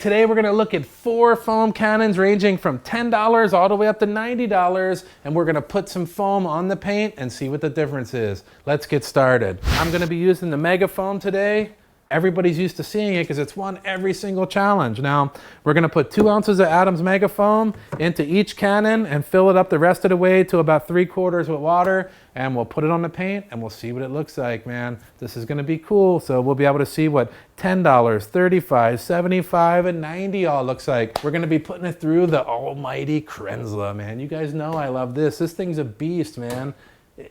Today we're gonna look at 4 foam cannons ranging from $10 all the way up to $90, and we're gonna put some foam on the paint and see what the difference is. Let's get started. I'm gonna be using the Mega Foam today. Everybody's used to seeing it because it's won every single challenge. Now, we're gonna put 2 ounces of Adams Mega Foam into each cannon and fill it up the rest of the way to about 3/4 with water, and we'll put it on the paint and we'll see what it looks like, man. This is gonna be cool. So we'll be able to see what $10, $35, $75, and $90 all looks like. We're gonna be putting it through the almighty Krenzla, man. You guys know I love this. This thing's a beast, man.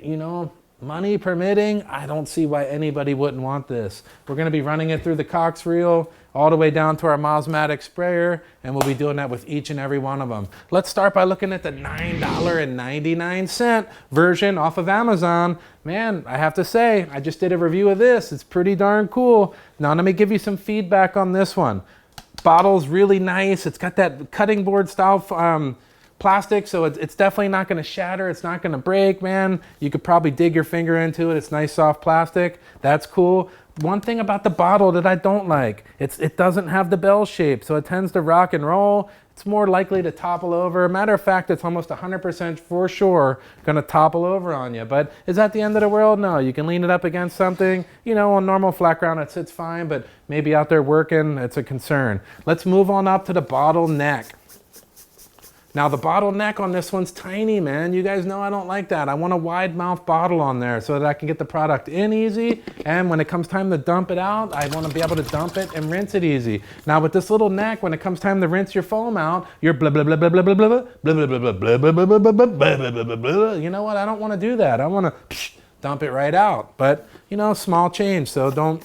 You know, money permitting, I don't see why anybody wouldn't want this. We're gonna be running it through the Cox reel all the way down to our Mosmatic sprayer, and we'll be doing that with each and every one of them. Let's start by looking at the $9.99 version off of Amazon. Man, I have to say, I just did a review of this. It's pretty darn cool. Now let me give you some feedback on this one. Bottle's really nice. It's got that cutting board style plastic, so it's definitely not going to shatter. It's not going to break, man. You could probably dig your finger into it. It's nice soft plastic. That's cool. One thing about the bottle that I don't like, it doesn't have the bell shape, so it tends to rock and roll. It's more likely to topple over. Matter of fact, it's almost 100% for sure going to topple over on you. But is that the end of the world? No, you can lean it up against something. You know, on normal flat ground it sits fine, but maybe out there working, it's a concern. Let's move on up to the bottle neck. Now the bottle neck on this one's tiny, man. You guys know I don't like that. I want a wide mouth bottle on there so that I can get the product in easy. And when it comes time to dump it out, I want to be able to dump it and rinse it easy. Now with this little neck, when it comes time to rinse your foam out, you're blah, blah, blah, blah, blah, blah, blah, blah, blah, blah, blah, blah, blah, blah, blah, blah, blah, blah. You know what? I don't want to do that. I want to dump it right out. But, you know, small change, so don't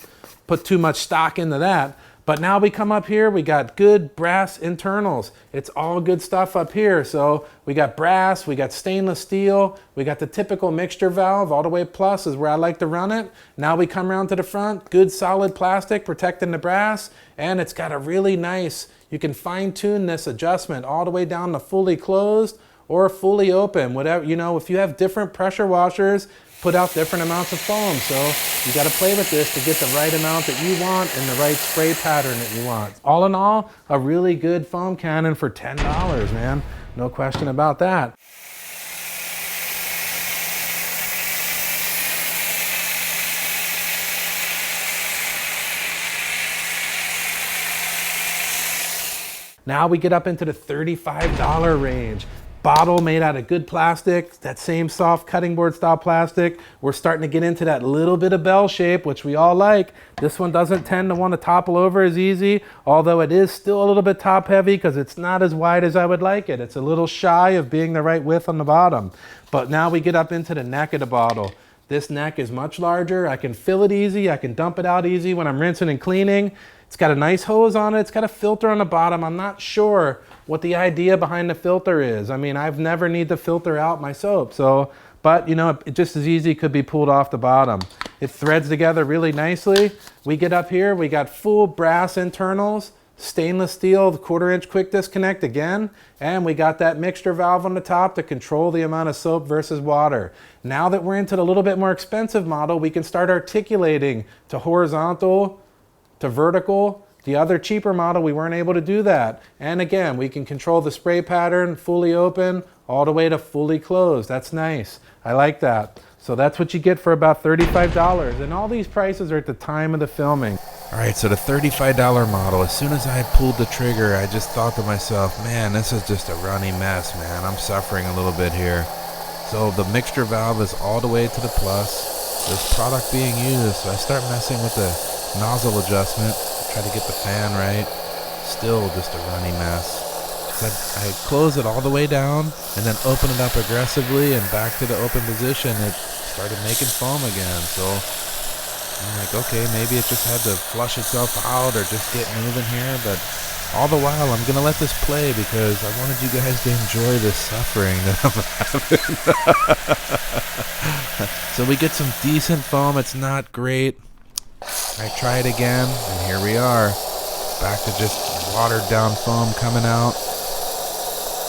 put too much stock into that. But now we come up here, we got good brass internals. It's all good stuff up here. So we got brass, we got stainless steel, we got the typical mixture valve, all the way plus is where I like to run it. Now we come around to the front, good solid plastic protecting the brass, and it's got a really nice, you can fine tune this adjustment all the way down to fully closed or fully open, whatever, you know, if you have different pressure washers, put out different amounts of foam. So you got to play with this to get the right amount that you want and the right spray pattern that you want. All in all, a really good foam cannon for $10, man. No question about that. Now we get up into the $35 range. Bottle made out of good plastic, that same soft cutting board style plastic. We're starting to get into that little bit of bell shape, which we all like. This one doesn't tend to want to topple over as easy, although it is still a little bit top heavy because it's not as wide as I would like it. It's a little shy of being the right width on the bottom. But now we get up into the neck of the bottle. This neck is much larger. I can fill it easy. I can dump it out easy when I'm rinsing and cleaning. It's got a nice hose on it. It's got a filter on the bottom. I'm not sure what the idea behind the filter is. I mean, I've never need to filter out my soap. So, but you know, it just as easy could be pulled off the bottom. It threads together really nicely. We get up here, we got full brass internals, stainless steel, the 1/4 inch quick disconnect again, and we got that mixture valve on the top to control the amount of soap versus water. Now that we're into the little bit more expensive model, we can start articulating to horizontal, to vertical. The other cheaper model, we weren't able to do that. And again, we can control the spray pattern, fully open, all the way to fully closed. That's nice. I like that. So that's what you get for about $35. And all these prices are at the time of the filming. All right, so the $35 model, as soon as I pulled the trigger, I just thought to myself, man, this is just a runny mess, man. I'm suffering a little bit here. So the mixture valve is all the way to the plus. There's product being used, so I start messing with the nozzle adjustment. Try to get the fan right. Still just a runny mess. So I close it all the way down and then open it up aggressively and back to the open position. It started making foam again. So I'm like, okay, maybe it just had to flush itself out or just get moving here. But all the while, I'm going to let this play because I wanted you guys to enjoy this suffering that I'm having. So we get some decent foam. It's not great. I try it again, and here we are, back to just watered down foam coming out.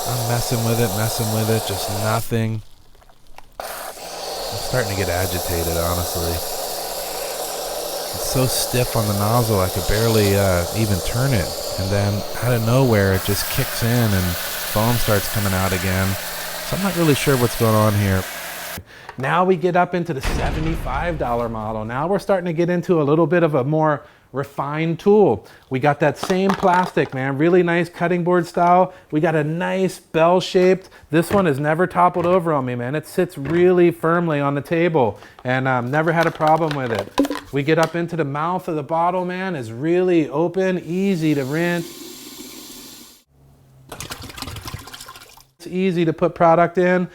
I'm messing with it, just nothing. I'm starting to get agitated, honestly. It's so stiff on the nozzle I could barely even turn it. And then out of nowhere it just kicks in and foam starts coming out again. So I'm not really sure what's going on here. Now we get up into the $75 model. Now we're starting to get into a little bit of a more refined tool. We got that same plastic, man, really nice cutting board style. We got a nice bell shaped. This one has never toppled over on me, man. It sits really firmly on the table and never had a problem with it. We get up into the mouth of the bottle, man, is really open, easy to rinse. It's easy to put product in.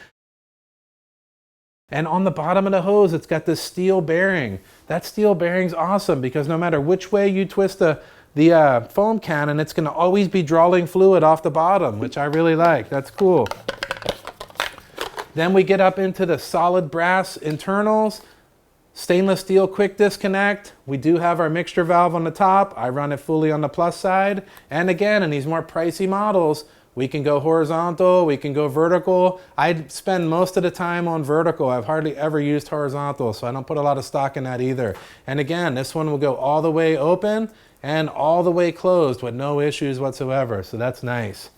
And on the bottom of the hose, it's got this steel bearing. That steel bearing's awesome because no matter which way you twist the foam cannon, it's gonna always be drawing fluid off the bottom, which I really like. That's cool. Then we get up into the solid brass internals, stainless steel quick disconnect. We do have our mixture valve on the top. I run it fully on the plus side. And again, in these more pricey models, we can go horizontal, we can go vertical. I spend most of the time on vertical. I've hardly ever used horizontal, so I don't put a lot of stock in that either. And again, this one will go all the way open and all the way closed with no issues whatsoever, so that's nice.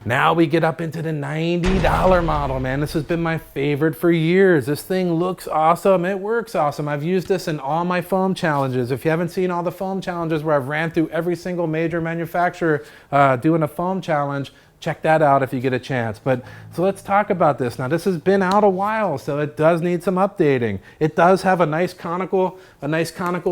Now we get up into the $90 model, man. This has been my favorite for years. This thing looks awesome. It works awesome. I've used this in all my foam challenges. If you haven't seen all the foam challenges where I've ran through every single major manufacturer doing a foam challenge, check that out if you get a chance. But so let's talk about this. Now this has been out a while, so it does need some updating. It does have a nice conical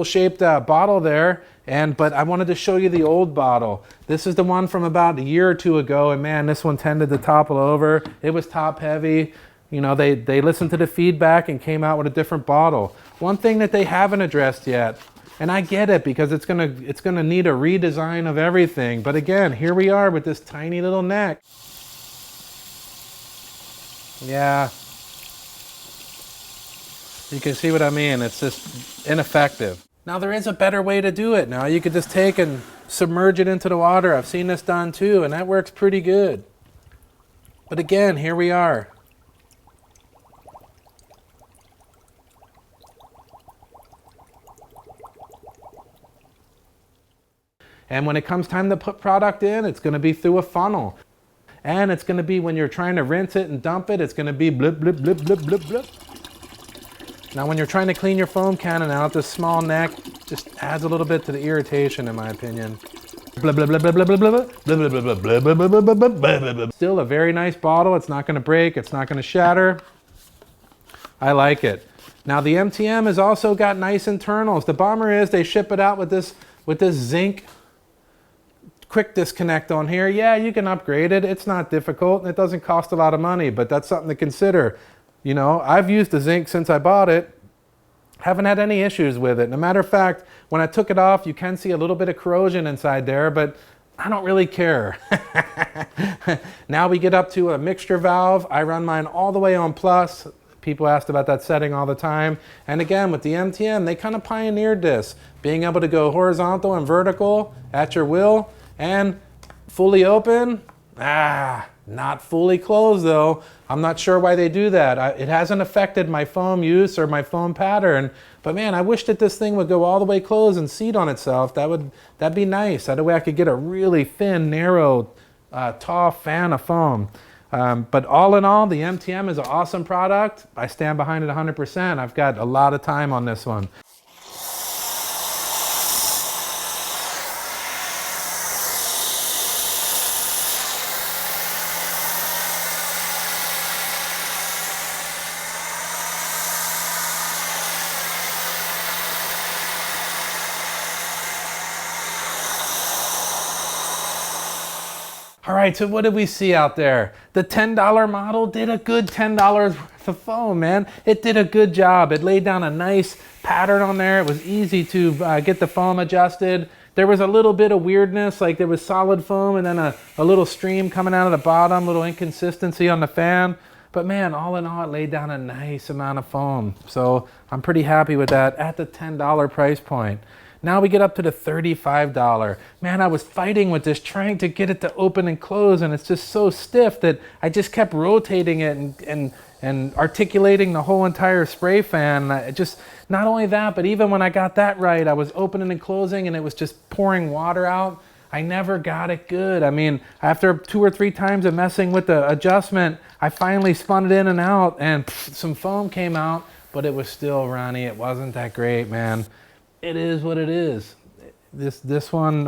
shaped bottle there. But I wanted to show you the old bottle. This is the one from about a year or two ago, and man, this one tended to topple over. It was top heavy. You know, they listened to the feedback and came out with a different bottle. One thing that they haven't addressed yet, and I get it because it's gonna need a redesign of everything. But again, here we are with this tiny little neck. Yeah. You can see what I mean. It's just ineffective. Now there is a better way to do it. Now you could just take and submerge it into the water. I've seen this done too, and that works pretty good. But again, here we are. And when it comes time to put product in, it's going to be through a funnel. And it's going to be when you're trying to rinse it and dump it, it's going to be blip, blip, blip, blip, blip, blip. Now when you're trying to clean your foam cannon out, this small neck just adds a little bit to the irritation in my opinion. Still a very nice bottle. It's not going to break. It's not going to shatter. I like it. Now the MTM has also got nice internals. The bummer is they ship it out with this zinc quick disconnect on here. Yeah, you can upgrade it. It's not difficult and it doesn't cost a lot of money, but that's something to consider. You know, I've used the zinc since I bought it. Haven't had any issues with it. As a matter of fact, when I took it off, you can see a little bit of corrosion inside there, but I don't really care. Now we get up to a mixture valve. I run mine all the way on plus. People asked about that setting all the time. And again, with the MTM, they kind of pioneered this, being able to go horizontal and vertical at your will and fully open. Not fully closed though. I'm not sure why they do that. It hasn't affected my foam use or my foam pattern, but man, I wish that this thing would go all the way closed and seat on itself. That'd be nice. That way I could get a really thin, narrow, tall fan of foam. But all in all, the MTM is an awesome product. I stand behind it 100%. I've got a lot of time on this one. All right, so what did we see out there? The $10 model did a good $10 worth of foam, man. It did a good job. It laid down a nice pattern on there. It was easy to get the foam adjusted. There was a little bit of weirdness, like there was solid foam and then a little stream coming out of the bottom, little inconsistency on the fan. But man, all in all, it laid down a nice amount of foam. So I'm pretty happy with that at the $10 price point. Now we get up to the $35. Man, I was fighting with this, trying to get it to open and close, and it's just so stiff that I just kept rotating it and articulating the whole entire spray fan. I just, not only that, but even when I got that right, I was opening and closing and it was just pouring water out. I never got it good. I mean, after 2 or 3 times of messing with the adjustment, I finally spun it in and out and some foam came out, but it was still runny. It wasn't that great, man. It is what it is. This one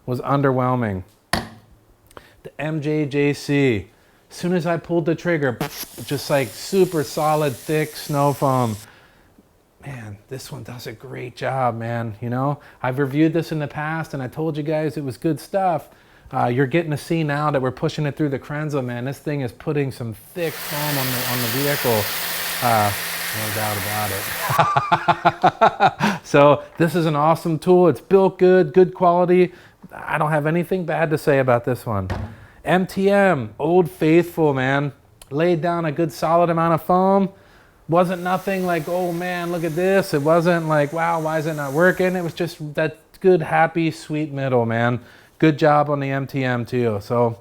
was underwhelming. The MJJC. As soon as I pulled the trigger, just like super solid, thick snow foam. Man, this one does a great job, man. You know, I've reviewed this in the past and I told you guys it was good stuff. You're getting to see now that we're pushing it through the Krenzel, man. This thing is putting some thick foam on the vehicle. No doubt about it. So this is an awesome tool. It's built good, good quality. I don't have anything bad to say about this one. MTM, Old Faithful, man. Laid down a good solid amount of foam. Wasn't nothing like, oh man, look at this. It wasn't like, wow, why is it not working? It was just that good, happy, sweet middle, man. Good job on the MTM too. So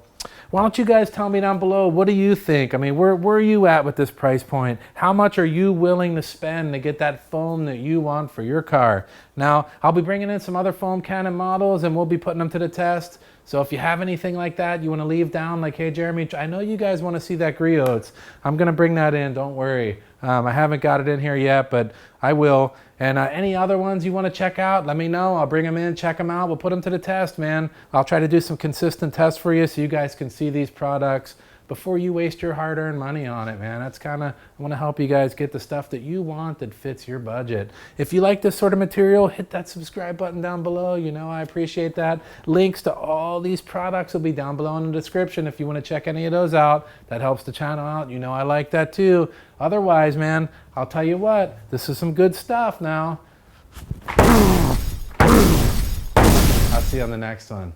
why don't you guys tell me down below, what do you think? I mean, where are you at with this price point? How much are you willing to spend to get that foam that you want for your car? Now, I'll be bringing in some other foam Canon models and we'll be putting them to the test. So if you have anything like that, you want to leave down like, hey, Jeremy, I know you guys want to see that griots. I'm going to bring that in, don't worry. I haven't got it in here yet, but I will. And any other ones you want to check out, let me know. I'll bring them in, check them out. We'll put them to the test, man. I'll try to do some consistent tests for you so you guys can see these products before you waste your hard-earned money on it, man. That's kind of, I want to help you guys get the stuff that you want that fits your budget. If you like this sort of material, hit that subscribe button down below. You know I appreciate that. Links to all these products will be down below in the description if you want to check any of those out. That helps the channel out. You know I like that too. Otherwise, man, I'll tell you what, this is some good stuff now. I'll see you on the next one.